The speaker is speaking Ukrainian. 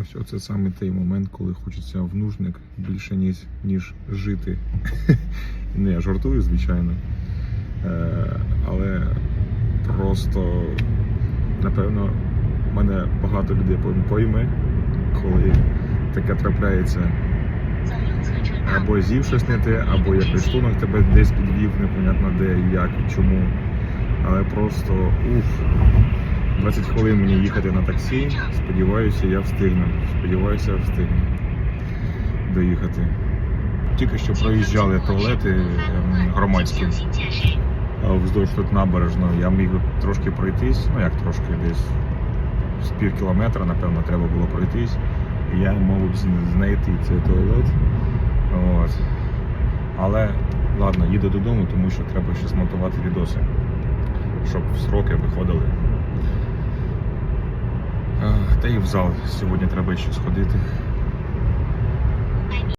Ось оце саме той момент, коли хочеться в нужник більше ніж жити. Не, я жартую, звичайно. Але просто, напевно, мене багато людей пойме, коли таке трапляється. Або з'їв щось не те, або якийсь шлунок тебе десь підвів, непонятно де, як, чому. Але просто 20 хвилин мені їхати на таксі, сподіваюся, я встигну. Сподіваюся, я встигну доїхати. Тільки що проїжджали туалети громадські вздовж тут набережної. Я міг трошки пройтись, ну як трошки, десь з пів кілометра, напевно, треба було пройтись. І я мав знайти цей туалет. От. Але, ладно, їду додому, тому що треба ще змонтувати відоси, щоб в сроки виходили. Та і в зал сьогодні треба ще сходити.